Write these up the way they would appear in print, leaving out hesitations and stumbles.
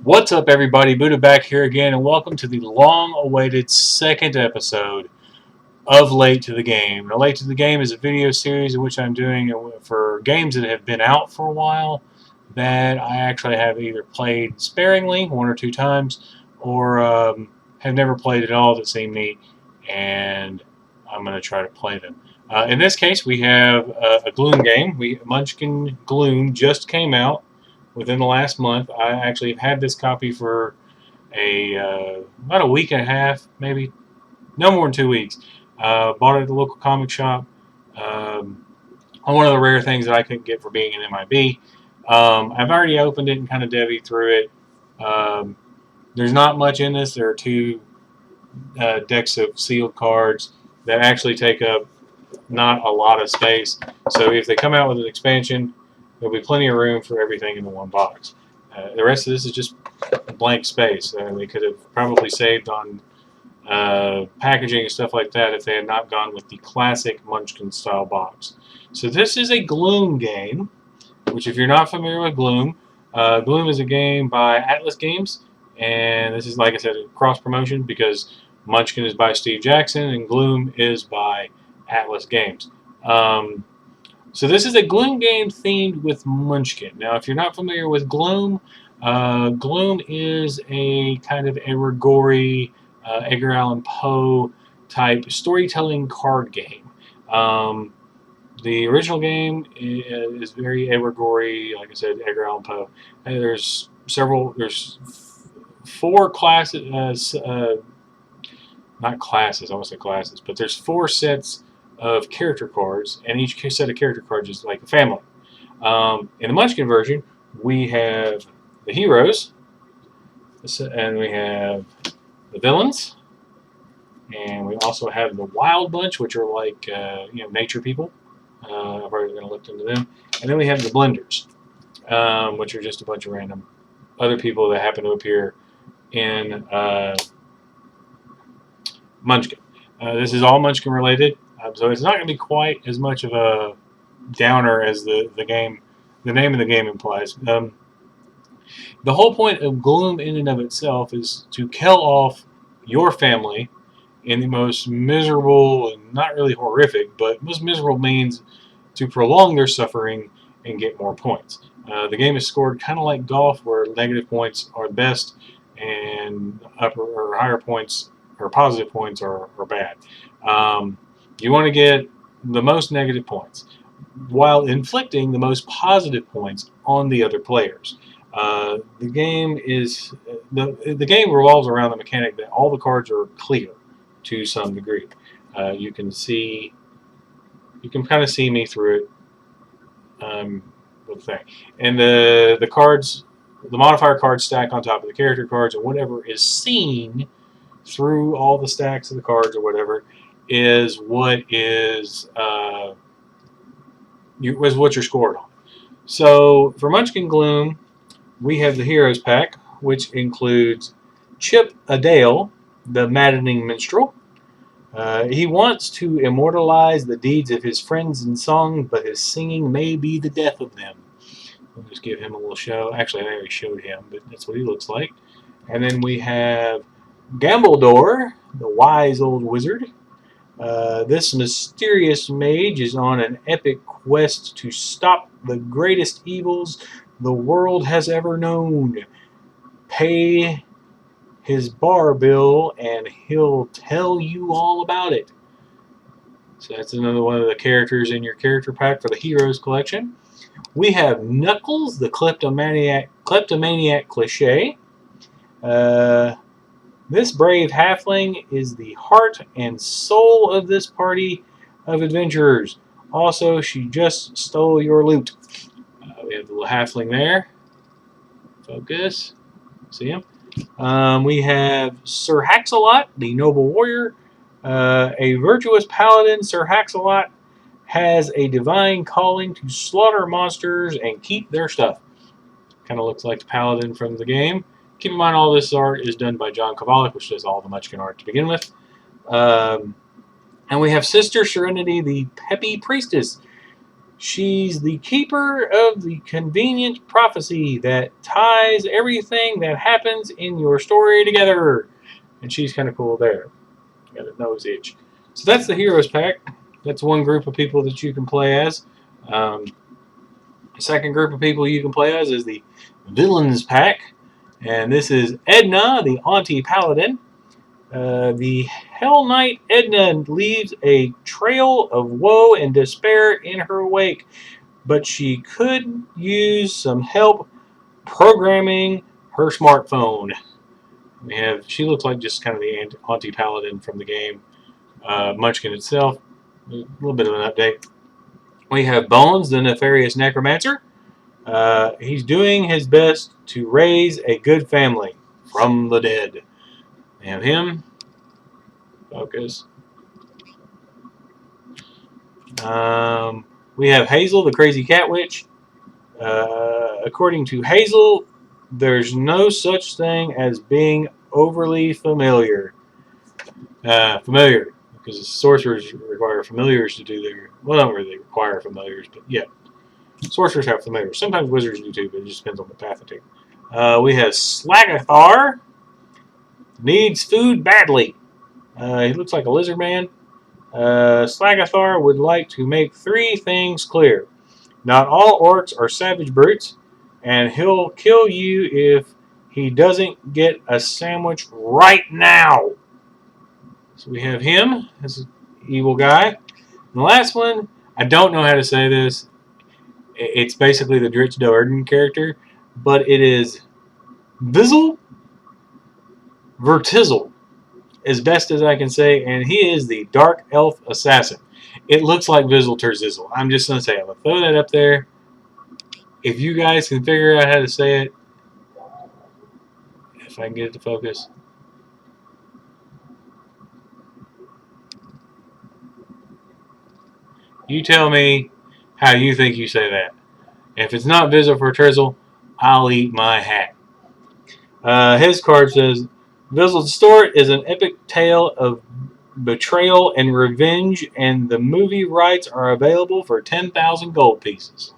What's up, everybody? Buddha back here again, and welcome to the long-awaited second episode of Late to the Game. Now, Late to the Game is a video series in which I'm doing for games that have been out for a while that I actually have either played sparingly, one or two times, or have never played at all that seem neat, and I'm going to try to play them. In this case, we have a Gloom game. Munchkin Gloom just came out within the last month. I actually have had this copy for about a week and a half, maybe no more than 2 weeks. Bought it at the local comic shop. One of the rare things that I couldn't get for being an MIB. I've already opened it and kind of devied through it. There's not much in this. There are two decks of sealed cards that actually take up not a lot of space. So if they come out with an expansion, there'll be plenty of room for everything in the one box. The rest of this is just blank space. They could have probably saved on packaging and stuff like that if they had not gone with the classic Munchkin style box. So this is a Gloom game, which if you're not familiar with Gloom, Gloom is a game by Atlas Games, and this is, like I said, a cross promotion because Munchkin is by Steve Jackson and Gloom is by Atlas Games. So this is a Gloom game themed with Munchkin. Now, if you're not familiar with Gloom, Gloom is a kind of Edward Gorey, Edgar Allan Poe type storytelling card game. The original game is very Edward Gorey, like I said, Edgar Allan Poe. And there's four classes, not classes, I won't say classes, but there's four sets of character cards, and each set of character cards is like a family. In the Munchkin version, we have the heroes, and we have the villains, and we also have the Wild Bunch, which are like nature people. I've already been looked into them, and then we have the Blenders, which are just a bunch of random other people that happen to appear in Munchkin. This is all Munchkin related. So it's not going to be quite as much of a downer as the name of the game implies. The whole point of Gloom in and of itself is to kill off your family in the most miserable and not really horrific, but most miserable means to prolong their suffering and get more points. The game is scored kind of like golf, where negative points are best and upper or higher points or positive points are bad. You want to get the most negative points while inflicting the most positive points on the other players. The game revolves around the mechanic that all the cards are clear to some degree. You can kind of see me through it with the thing. And the cards, the modifier cards stack on top of the character cards, and whatever is seen through all the stacks of the cards or whatever is what is what you're scored on. So for Munchkin Gloom, we have the Heroes Pack, which includes Chip Adale, the maddening minstrel. He wants to immortalize the deeds of his friends in song, but his singing may be the death of them. We'll just give him a little show. Actually, I already showed him, but that's what he looks like. And then we have Gambledore, the wise old wizard. This mysterious mage is on an epic quest to stop the greatest evils the world has ever known. Pay his bar bill and he'll tell you all about it. So that's another one of the characters in your character pack for the Heroes collection. We have Knuckles, the kleptomaniac cliché. This brave halfling is the heart and soul of this party of adventurers. Also, she just stole your loot. We have the little halfling there. Focus. See him? We have Sir Haxalot, the noble warrior. A virtuous paladin, Sir Haxalot has a divine calling to slaughter monsters and keep their stuff. Kind of looks like the paladin from the game. Keep in mind, all this art is done by John Kovalik, which does all the Munchkin art to begin with. And we have Sister Serenity, the peppy priestess. She's the keeper of the convenient prophecy that ties everything that happens in your story together. And she's kind of cool there. Got a nose itch. So that's the Heroes Pack. That's one group of people that you can play as. The second group of people you can play as is the Villains Pack. And this is Edna, the Auntie Paladin. The Hell Knight Edna leaves a trail of woe and despair in her wake, but she could use some help programming her smartphone. She looks like just kind of the Auntie Paladin from the game. Munchkin itself, a little bit of an update. We have Bones, the Nefarious Necromancer. He's doing his best to raise a good family from the dead. We have him. Focus. We have Hazel, the Crazy Cat Witch. According to Hazel, there's no such thing as being overly familiar. Familiar, because sorcerers require familiars to do their... Well, not really require familiars, but yeah. Sorcerers have familiars. Sometimes wizards do too, but it just depends on the path they take. We have Slagathar. Needs food badly. He looks like a lizard man. Slagathar would like to make 3 things clear. Not all orcs are savage brutes, and he'll kill you if he doesn't get a sandwich right now. So we have him as an evil guy. And the last one, I don't know how to say this. It's basically the Dritch Do'Urden character, but it is Vizzle Vertizzle, as best as I can say, and he is the Dark Elf Assassin. It looks like Vizzle Terzizzle. I'm just going to say it. I'm going to throw that up there. If you guys can figure out how to say it, if I can get it to focus. You tell me how you think you say that. If it's not Vizzle Terzizzle, I'll eat my hat. His card says, Vizzle Distort is an epic tale of betrayal and revenge, and the movie rights are available for 10,000 gold pieces.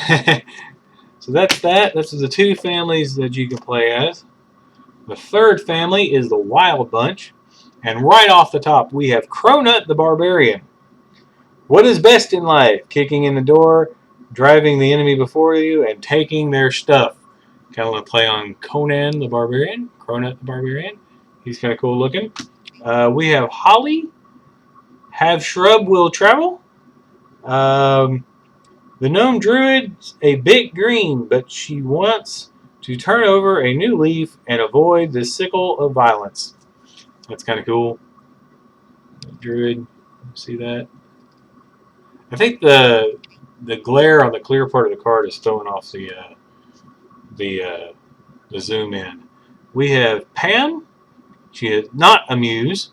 So that's that. That's the 2 families that you can play as. The third family is the Wild Bunch, and right off the top we have Cronut the Barbarian. What is best in life? Kicking in the door, driving the enemy before you, and taking their stuff. Kind of want to play on Conan the Barbarian, Cronut the Barbarian. He's kind of cool looking. We have Holly. Have Shrub Will Travel. The Gnome Druid's a bit green, but she wants to turn over a new leaf and avoid the sickle of violence. That's kind of cool. Druid, see that? I think the glare on the clear part of the card is throwing off the zoom in. We have Pam. She is not a muse.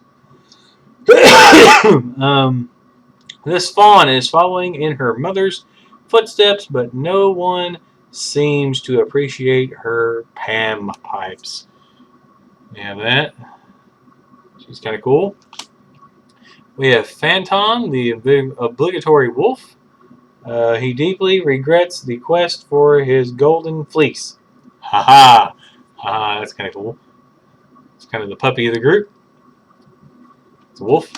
This fawn is following in her mother's footsteps, but no one seems to appreciate her Pam pipes. We have that. She's kind of cool. We have Phantom, the obligatory wolf. He deeply regrets the quest for his golden fleece. Ha ha! That's kind of cool. It's kind of the puppy of the group. It's a wolf.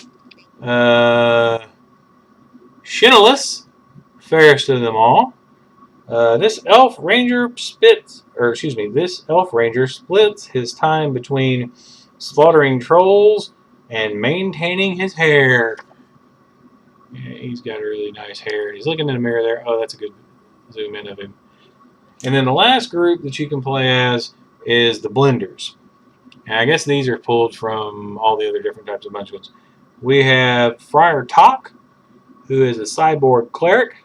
Shinolus, fairest of them all. This elf ranger splits his time between slaughtering trolls and maintaining his hair. Yeah, he's got really nice hair. He's looking in the mirror there. Oh, that's a good zoom in of him. And then the last group that you can play as is the Blenders. And I guess these are pulled from all the other different types of Munchkins. We have Friar Talk, who is a cyborg cleric.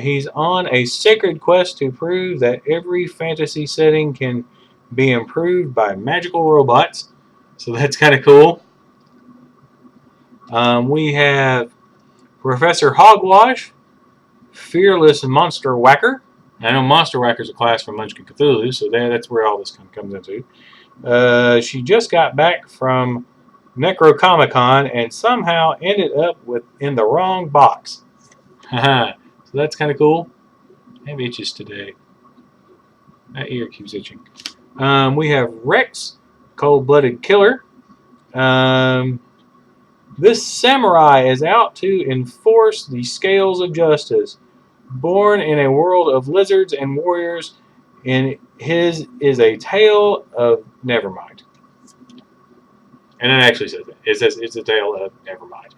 He's on a sacred quest to prove that every fantasy setting can be improved by magical robots. So that's kind of cool. We have Professor Hogwash, Fearless Monster Whacker. I know Monster Whacker is a class from Munchkin Cthulhu, so that's where all this kind of comes into. She just got back from Necrocomic-Con and somehow ended up in the wrong box. Haha. So that's kind of cool. I have itches today. That ear keeps itching. We have Rex, cold-blooded killer. Um, this samurai is out to enforce the scales of justice. Born in a world of lizards and warriors, and his is a tale of never mind. And it actually says that. It says it's a tale of never mind.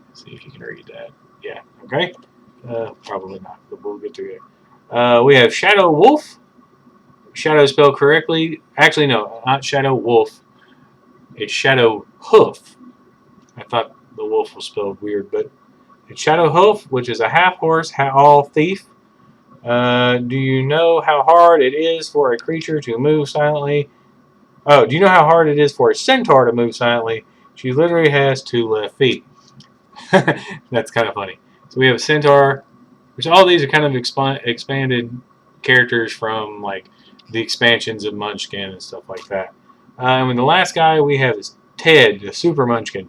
Let's see if you can read that. Yeah, okay. Probably not, but we'll get to it. We have Shadow Wolf. Shadow spelled correctly. Actually, no, not Shadow Wolf. It's Shadow Hoof. I thought the wolf was spelled weird, but it's Shadow Hoof, which is a half horse, all thief. Do you know how hard it is for a creature to move silently? Oh, do you know how hard it is for a centaur to move silently? She literally has 2 left feet. That's kind of funny. So we have a centaur, which all these are kind of expanded characters from like the expansions of Munchkin and stuff like that. And the last guy we have is Ted, the Super Munchkin.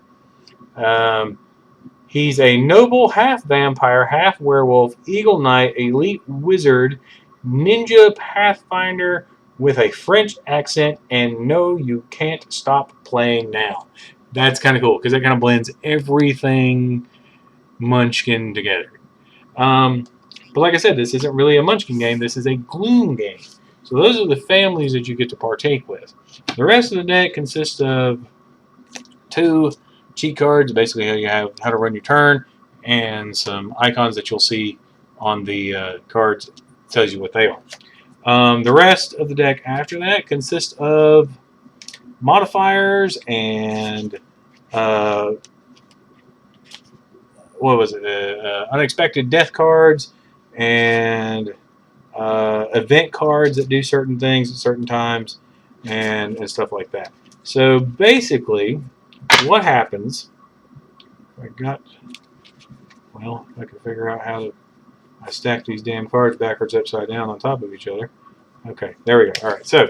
He's a noble half-vampire, half-werewolf, eagle knight, elite wizard, ninja pathfinder with a French accent, and no, you can't stop playing now. That's kind of cool, because it kind of blends everything Munchkin together. But like I said, this isn't really a Munchkin game. This is a Gloom game. So those are the families that you get to partake with. The rest of the deck consists of 2 cheat cards, basically how you have how to run your turn, and some icons that you'll see on the cards. Tells you what they are. The rest of the deck after that consists of modifiers and what was it? Unexpected death cards and event cards that do certain things at certain times and stuff like that. So basically, what happens? I can figure out how to. I stack these damn cards backwards, upside down, on top of each other. Okay, there we go. All right, so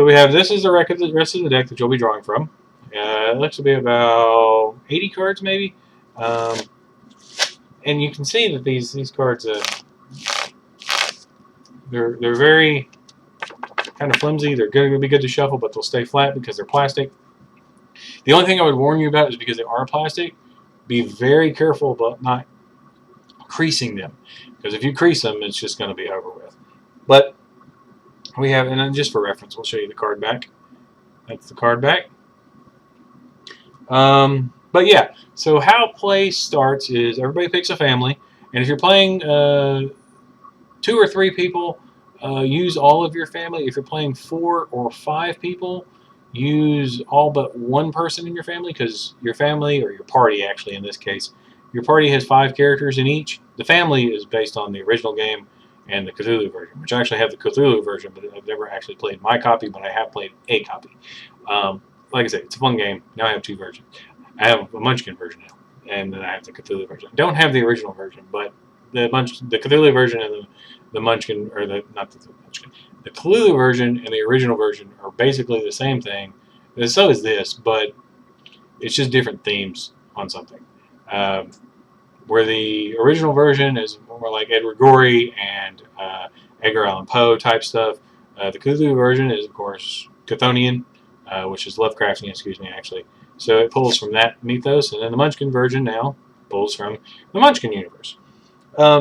we have this is the rest of the deck that you'll be drawing from. It looks to be about 80 cards, maybe. And you can see that these cards, they're very kind of flimsy. They're going to be good to shuffle, but they'll stay flat because they're plastic. The only thing I would warn you about is because they are plastic, be very careful about not creasing them, because if you crease them, it's just going to be over with. But we have, and then just for reference, we'll show you the card back. That's the card back. But yeah, so how play starts is everybody picks a family, and if you're playing 2 or 3 people, use all of your family. If you're playing 4 or 5 people, use all but one person in your family, because your family, or your party actually in this case, your party has 5 characters in each. The family is based on the original game and the Cthulhu version, which I actually have the Cthulhu version, but I've never actually played my copy, but I have played a copy. Like I said, it's a fun game. Now I have 2 versions. I have a Munchkin version now, and then I have the Cthulhu version. I don't have the original version, but the Cthulhu version and the Munchkin, or the Cthulhu version and the original version are basically the same thing. And so is this, but it's just different themes on something. Where the original version is more like Edward Gorey and Edgar Allan Poe type stuff. The Cthulhu version is, of course, Chthonian, which is Lovecraftian, actually. So it pulls from that mythos, and then the Munchkin version now pulls from the Munchkin universe.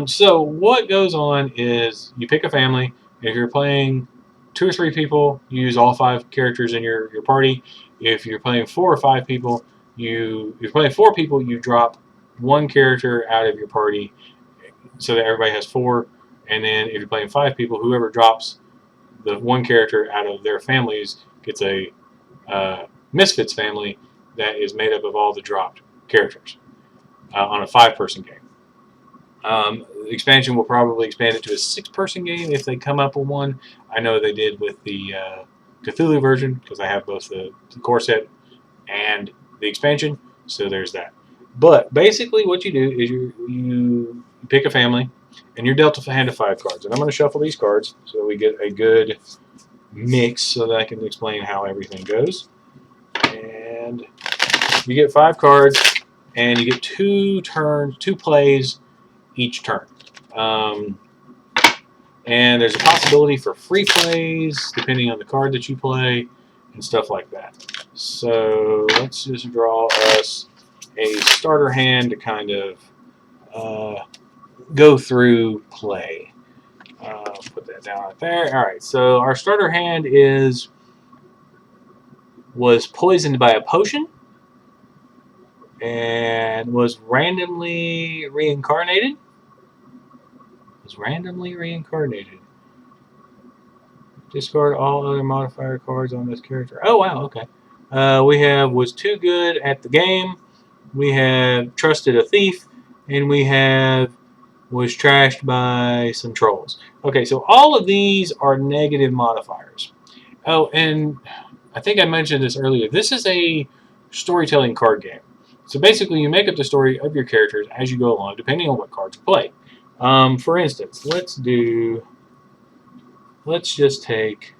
So what goes on is you pick a family. If you're playing 2 or 3 people, you use all 5 characters in your party. If you're playing 4 or 5 people, if you're playing 4 people, you drop 1 character out of your party so that everybody has 4. And then if you're playing 5 people, whoever drops the 1 character out of their families gets a Misfits family that is made up of all the dropped characters on a 5-person game. The expansion will probably expand it to a 6-person game if they come up with one. I know they did with the Cthulhu version, because I have both the core set and the expansion, so there's that. But basically what you do is you pick a family, and you're dealt a hand of 5 cards. And I'm going to shuffle these cards so that we get a good mix so that I can explain how everything goes. And you get 5 cards, and you get 2 turns, 2 plays each turn. And there's a possibility for free plays depending on the card that you play and stuff like that. So let's just draw us a starter hand to kind of go through play. Put that down right there. All right, so our starter hand was poisoned by a potion and was randomly reincarnated. Discard all other modifier cards on this character. Oh, wow, okay. We have was too good at the game. We have trusted a thief. And we have was trashed by some trolls. Okay, so all of these are negative modifiers. Oh, and I think I mentioned this earlier. This is a storytelling card game. So basically, you make up the story of your characters as you go along, depending on what cards you play. For instance, let's just take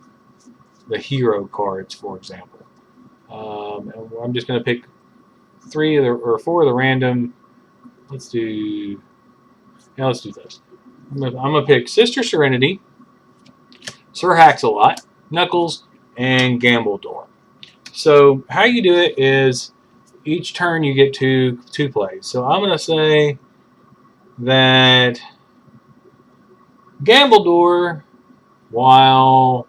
the hero cards, for example. And I'm just going to pick 3 or 4 of the random. Let's do this. I'm going to pick Sister Serenity, Sir Hax-a-Lot, Knuckles, and Gambledore. So how you do it is each turn you get two plays. So I'm going to say that Gambledore, while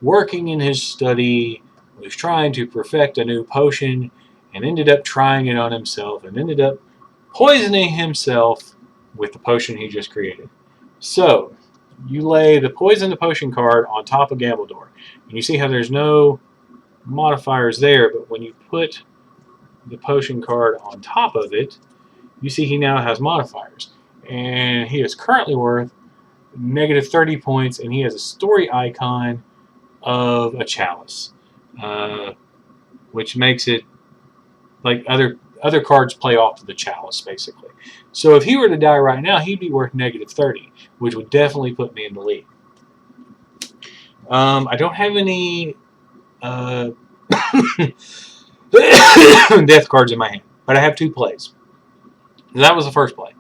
working in his study, was trying to perfect a new potion and ended up trying it on himself and ended up poisoning himself with the potion he just created. So you lay the poison the potion card on top of Gambledore. And you see how there's no modifiers there, but when you put the potion card on top of it, you see he now has modifiers. And he is currently worth negative 30 points, and he has a story icon of a chalice, which makes it like other cards play off of the chalice, basically. So if he were to die right now, he'd be worth negative 30, which would definitely put me in the lead. I don't have any death cards in my hand, but I have 2 plays. That was the first play.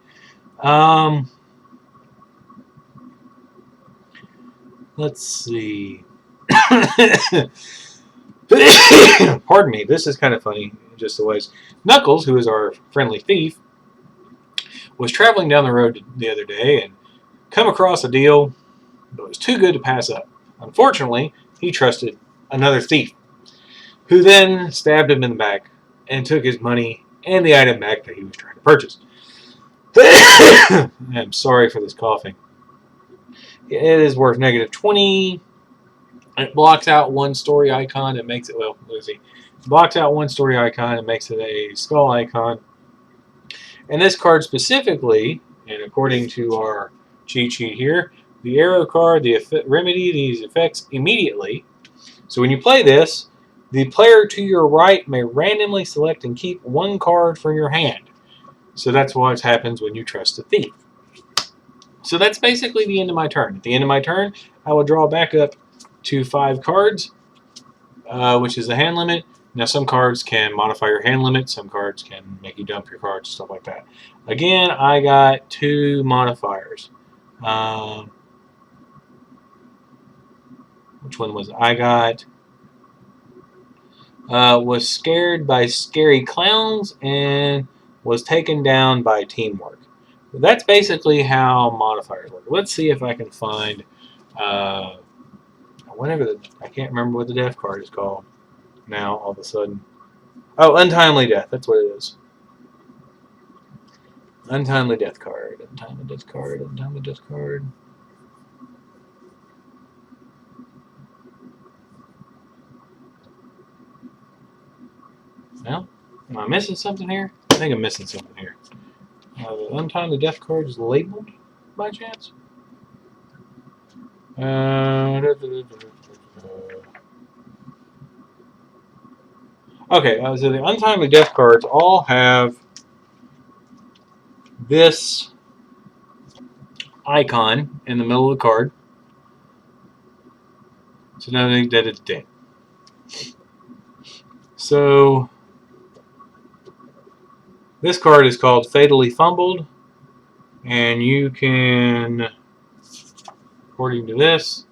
Let's see. Pardon me, this is kind of funny, just the ways. Knuckles, who is our friendly thief, was traveling down the road the other day and come across a deal that was too good to pass up. Unfortunately, he trusted another thief, who then stabbed him in the back and took his money and the item back that he was trying to purchase. I'm sorry for this coughing. It is worth negative 20. It blocks out 1 story icon and makes it, well, let's see. It blocks out 1 story icon and makes it a skull icon. And this card specifically, and according to our cheat sheet here, the arrow card, remedy these effects immediately. So when you play this, the player to your right may randomly select and keep 1 card from your hand. So that's what happens when you trust a thief. So that's basically the end of my turn. At the end of my turn, I will draw back up to 5 cards, which is the hand limit. Now, some cards can modify your hand limit. Some cards can make you dump your cards, stuff like that. Again, I got 2 modifiers. Which one was it? I got was scared by scary clowns and was taken down by teamwork. That's basically how modifiers work. Let's see if I can find I can't remember what the death card is called now all of a sudden. Oh, untimely death. That's what it is. Untimely death card. Untimely death card. Untimely death card. Well, am I missing something here? I think I'm missing something here. The untimely death card is labeled by chance? Okay, so the untimely death cards all have this icon in the middle of the card. So now that it's dead. So this card is called Fatally Fumbled, And you can, according to this,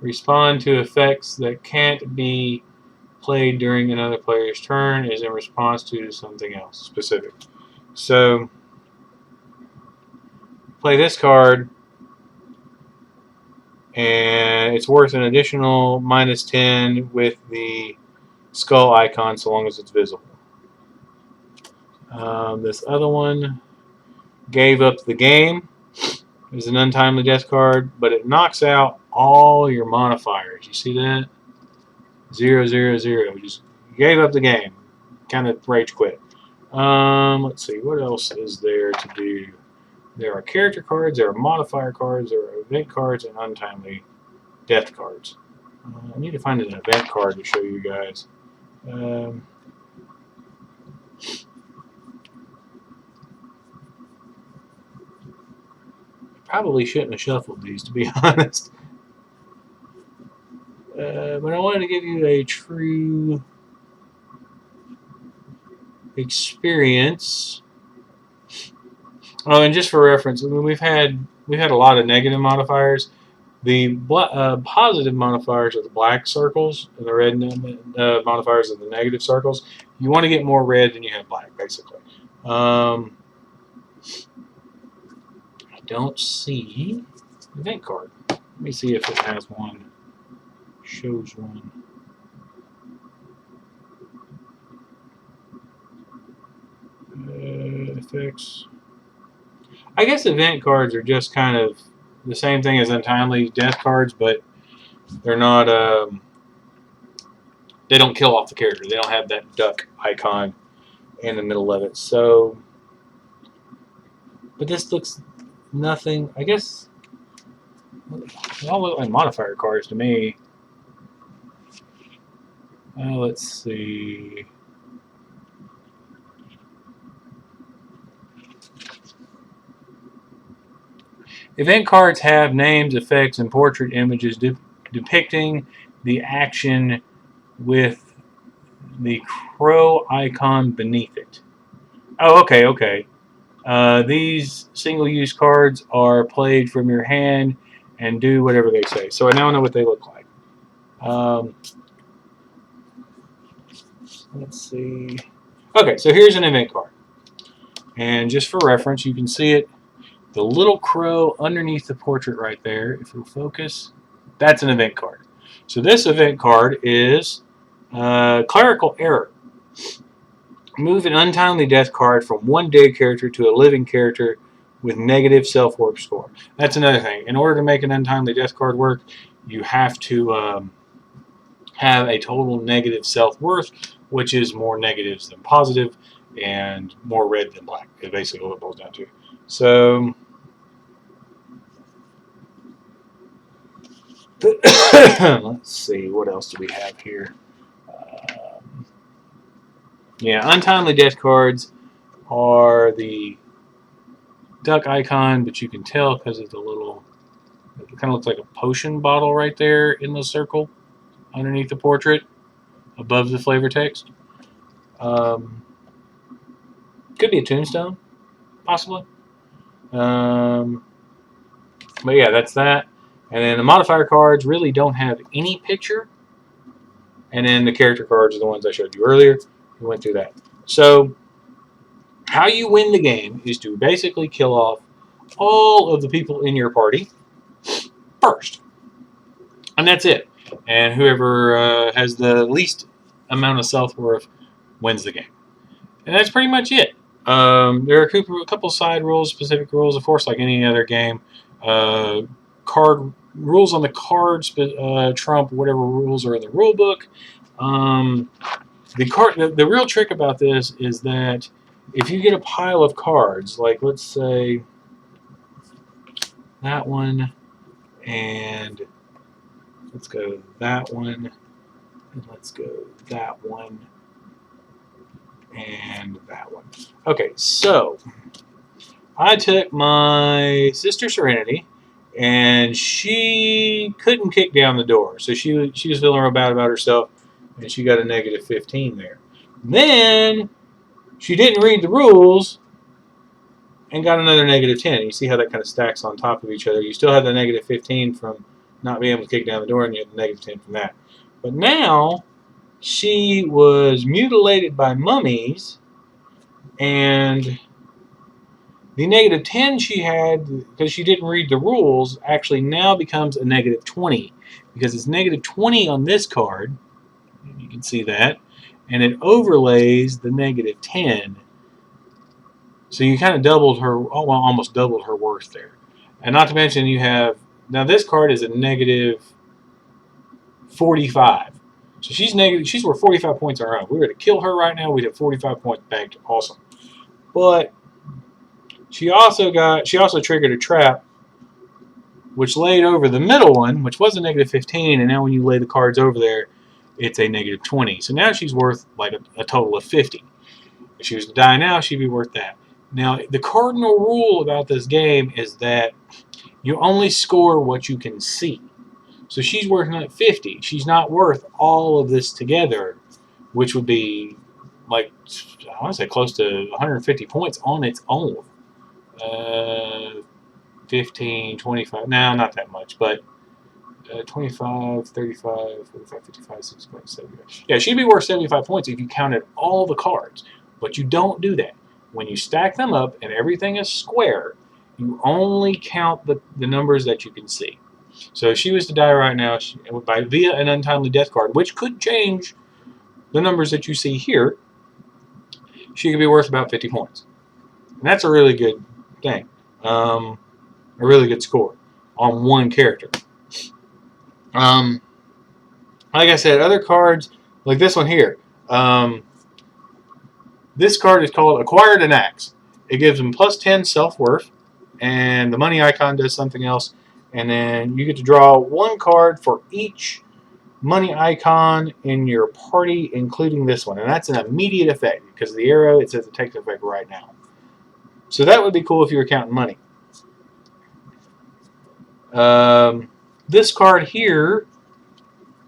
respond to effects that can't be played during another player's turn is in response to something else specific. So, play this card, and it's worth an additional -10 with the skull icon so long as it's visible. This other one, Gave Up the Game, is an untimely death card, but it knocks out all your modifiers. You see that? 0, 0, 0. Just gave up the game. Kind of rage quit. Let's see, what else is there to do? There are character cards, there are modifier cards, there are event cards, and untimely death cards. I need to find an event card to show you guys. Probably shouldn't have shuffled these, to be honest. But I wanted to give you a true experience. Oh, and just for reference, I mean, we've had a lot of negative modifiers. The positive modifiers are the black circles, and the red modifiers are the negative circles. You want to get more red than you have black, basically. I don't see the event card. Let me see if it has one. Shows one. Effects. I guess event cards are just kind of the same thing as untimely death cards, but they're not. They don't kill off the character. They don't have that duck icon in the middle of it. So, but this looks nothing. I guess they all look like modifier cards to me. Let's see. Event cards have names, effects, and portrait images depicting the action with the crow icon beneath it. Oh, okay. These single-use cards are played from your hand and do whatever they say. So I now know what they look like. Let's see. Okay, so here's an event card. And just for reference, you can see it. The little crow underneath the portrait right there, if you'll focus, that's an event card. So this event card is Clerical Error. Move an untimely death card from one dead character to a living character with negative self-worth score. That's another thing. In order to make an untimely death card work, you have to have a total negative self-worth, which is more negatives than positive and more red than black. It's basically what it boils down to. So, let's see, what else do we have here? Yeah, untimely death cards are the duck icon, but you can tell because of the little, it kind of looks like a potion bottle right there in the circle underneath the portrait, above the flavor text. Could be a tombstone, possibly. But yeah, that's that. And then the modifier cards really don't have any picture. And then the character cards are the ones I showed you earlier. We went through that. So how you win the game is to basically kill off all of the people in your party first. And that's it. And whoever has the least amount of self-worth wins the game. And that's pretty much it. There are a couple side rules, specific rules, of course, like any other game. Card rules on the cards trump whatever rules are in the rule book. The real trick about this is that if you get a pile of cards, like let's say that one, and let's go that one, and let's go that one, and that one. Okay, so I took my sister Serenity, and she couldn't kick down the door, so she was feeling real bad about herself, and she got a -15 there. Then she didn't read the rules, and got another -10. You see how that kind of stacks on top of each other. You still have the -15 from not being able to kick down the door, and you have the -10 from that. But now she was mutilated by mummies, and the -10 she had, because she didn't read the rules, actually now becomes a -20, because it's -20 on this card. You can see that, and it overlays the -10. So you kind of doubled her, well, almost doubled her worth there. And not to mention you have, now this card is a -45. So she's worth 45 points on her own. If we were to kill her right now, we'd have 45 points banked. Awesome. But she also triggered a trap, which laid over the middle one, which was a -15, and now when you lay the cards over there, it's a -20. So now she's worth like a total of 50. If she was to die now, she'd be worth that. Now, the cardinal rule about this game is that you only score what you can see. So she's worth 50. She's not worth all of this together, which would be like, I want to say close to 150 points on its own. 15, 25, no, not that much, but 25, 35, 45, 55, 65, 75. Yeah, she'd be worth 75 points if you counted all the cards, but you don't do that. When you stack them up and everything is square, you only count the numbers that you can see. So if she was to die right now via an untimely death card, which could change the numbers that you see here, she could be worth about 50 points. And that's a really good thing. A really good score on one character. Like I said, other cards, like this one here, this card is called Acquired an Axe. It gives them +10 self-worth, and the money icon does something else, and then you get to draw one card for each money icon in your party, including this one, and that's an immediate effect, because the arrow, it says it takes effect right now. So that would be cool if you were counting money. This card here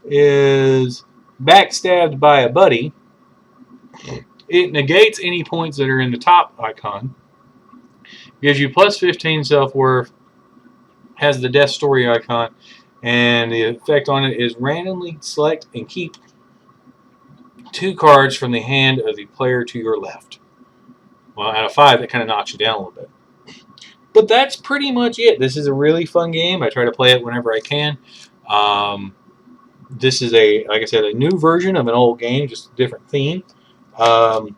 is Backstabbed by a Buddy. It negates any points that are in the top icon. Gives you +15 self-worth. Has the death story icon. And the effect on it is randomly select and keep 2 cards from the hand of the player to your left. Well, out of 5, that kind of knocks you down a little bit. But that's pretty much it. This is a really fun game. I try to play it whenever I can. This is like I said, a new version of an old game, just a different theme. I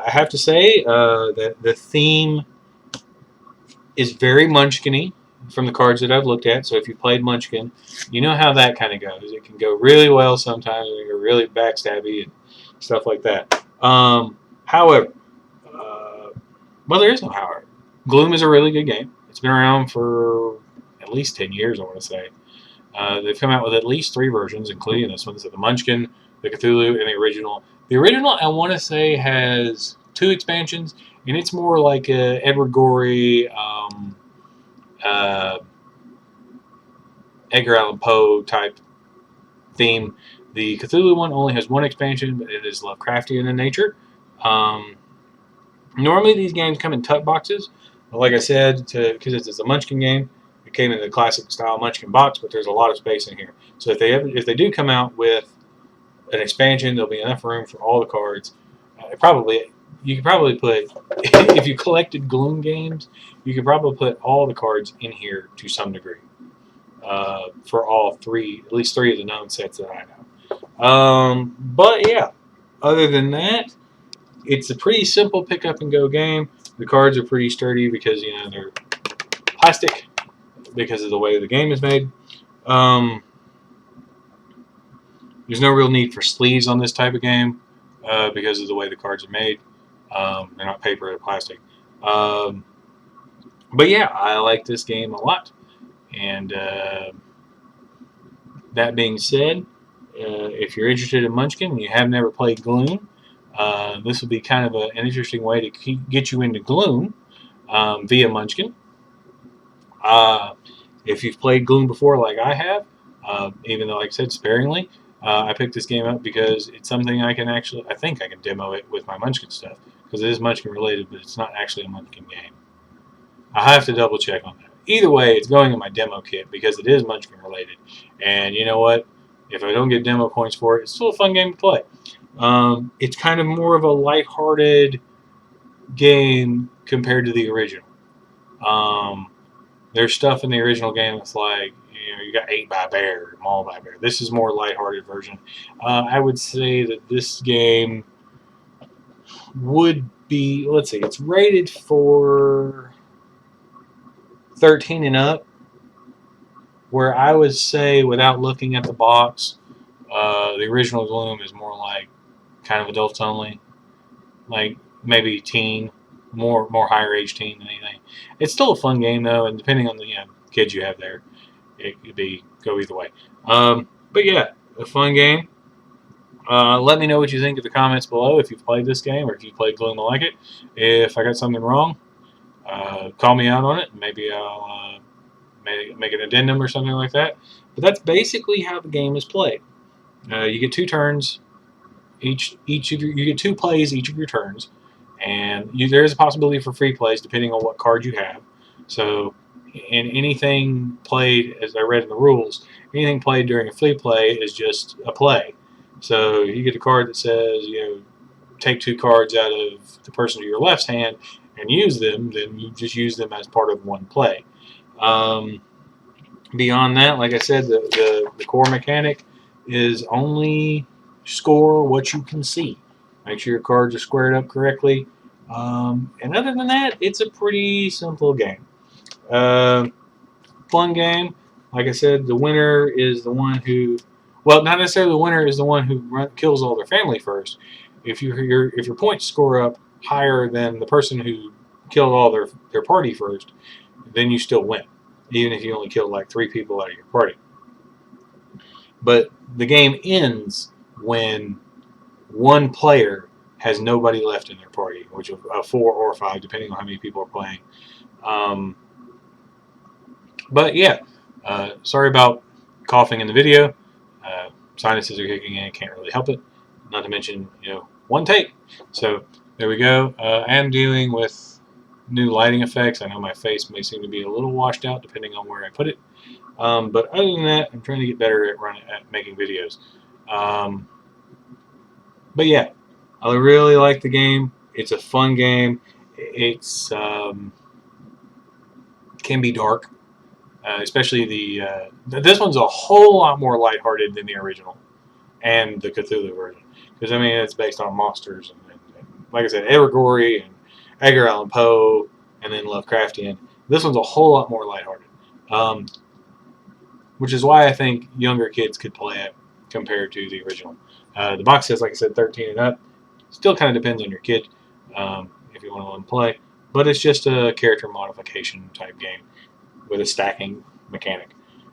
have to say that the theme is very Munchkin-y from the cards that I've looked at. So if you played Munchkin, you know how that kind of goes. It can go really well sometimes, it can go really backstabby and stuff like that. However, well, there is no however. Gloom is a really good game. It's been around for at least 10 years, I want to say. They've come out with at least 3 versions, including this one. So the Munchkin, the Cthulhu, and the original. The original, I want to say, has 2 expansions, and it's more like a Edward Gorey, Edgar Allan Poe type theme. The Cthulhu one only has 1 expansion, but it is Lovecraftian in nature. Normally these games come in tuck boxes, but like I said, because it's a Munchkin game, it came in the classic style Munchkin box, but there's a lot of space in here. So if they do come out with an expansion, there'll be enough room for all the cards. You could probably put, if you collected Gloom games, you could probably put all the cards in here to some degree. For all 3, at least 3 of the known sets that I know. But yeah, other than that, it's a pretty simple pick up and go game. The cards are pretty sturdy because they're plastic because of the way the game is made. There's no real need for sleeves on this type of game because of the way the cards are made. They're not paper, they're plastic. But yeah, I like this game a lot. And that being said, if you're interested in Munchkin and you have never played Gloom, this would be kind of an interesting way to get you into Gloom via Munchkin. If you've played Gloom before like I have, even though, like I said, sparingly, I picked this game up because it's something I think I can demo it with my Munchkin stuff. because it is Munchkin related, but it's not actually a Munchkin game. I have to double check on that. Either way, it's going in my demo kit because it is Munchkin related. And you know what? If I don't get demo points for it, it's still a fun game to play. It's kind of more of a lighthearted game compared to the original. There's stuff in the original game that's like, you got ate by a bear, mauled by a bear. This is more lighthearted version. I would say that this game would be, let's see, it's rated for 13 and up, where I would say, without looking at the box, the original Gloom is more like kind of adults only, like maybe teen, more higher age teen than anything. It's still a fun game though, and depending on the kids you have there, it could go either way. But yeah, a fun game. Let me know what you think in the comments below if you've played this game or if you played Gloom like it. If I got something wrong, call me out on it. Maybe I'll make an addendum or something like that. But that's basically how the game is played. You get 2 turns. You get 2 plays each of your turns, and there is a possibility for free plays depending on what card you have. So, in anything played, as I read in the rules, anything played during a free play is just a play. So you get a card that says, take 2 cards out of the person to your left's hand and use them, then you just use them as part of one play. Beyond that, like I said, the core mechanic is only score what you can see. Make sure your cards are squared up correctly. And other than that, it's a pretty simple game. Fun game. Like I said, the winner is the one who, well, not necessarily the winner is the one who kills all their family first. If your points score up higher than the person who killed all their party first, then you still win, even if you only killed like 3 people out of your party. But the game ends when one player has nobody left in their party, which is 4 or 5, depending on how many people are playing. But yeah, sorry about coughing in the video. Sinuses are kicking in, can't really help it. Not to mention, one take. So there we go. I am dealing with new lighting effects. I know my face may seem to be a little washed out depending on where I put it. But other than that, I'm trying to get better at making videos. But yeah, I really like the game. It's a fun game. It's can be dark, especially this one's a whole lot more lighthearted than the original and the Cthulhu version, because I mean it's based on monsters and like I said, Edward Gorey and Edgar Allan Poe, and then Lovecraftian. This one's a whole lot more lighthearted, which is why I think younger kids could play it compared to the original. The box says, like I said, 13 and up. Still kind of depends on your kid if you want to let them play. But it's just a character modification type game with a stacking mechanic.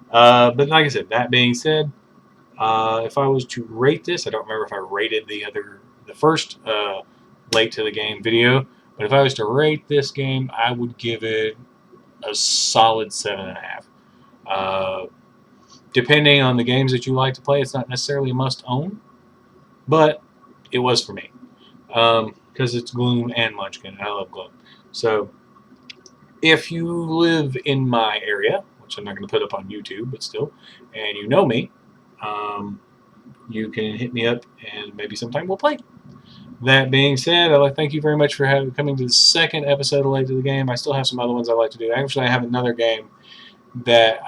But like I said, that being said, if I was to rate this, I don't remember if I rated the first late to the game video, but if I was to rate this game, I would give it a solid 7.5. Depending on the games that you like to play, it's not necessarily a must-own, but it was for me. Because it's Gloom and Munchkin, and I love Gloom. So, if you live in my area, which I'm not going to put up on YouTube, but still, and you know me, you can hit me up, and maybe sometime we'll play. That being said, I'd like to thank you very much for coming to the second episode of Late to the Game. I still have some other ones I'd like to do. Actually, I have another game that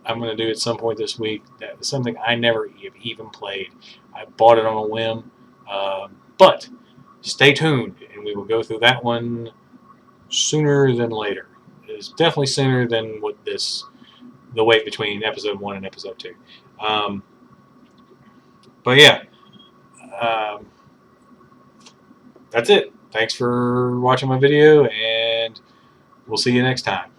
I'm going to do at some point this week. That is something I never even played. I bought it on a whim. But stay tuned, and we will go through that one sooner than later. It's definitely sooner than the wait between episode 1 and episode 2. But yeah, that's it. Thanks for watching my video, and we'll see you next time.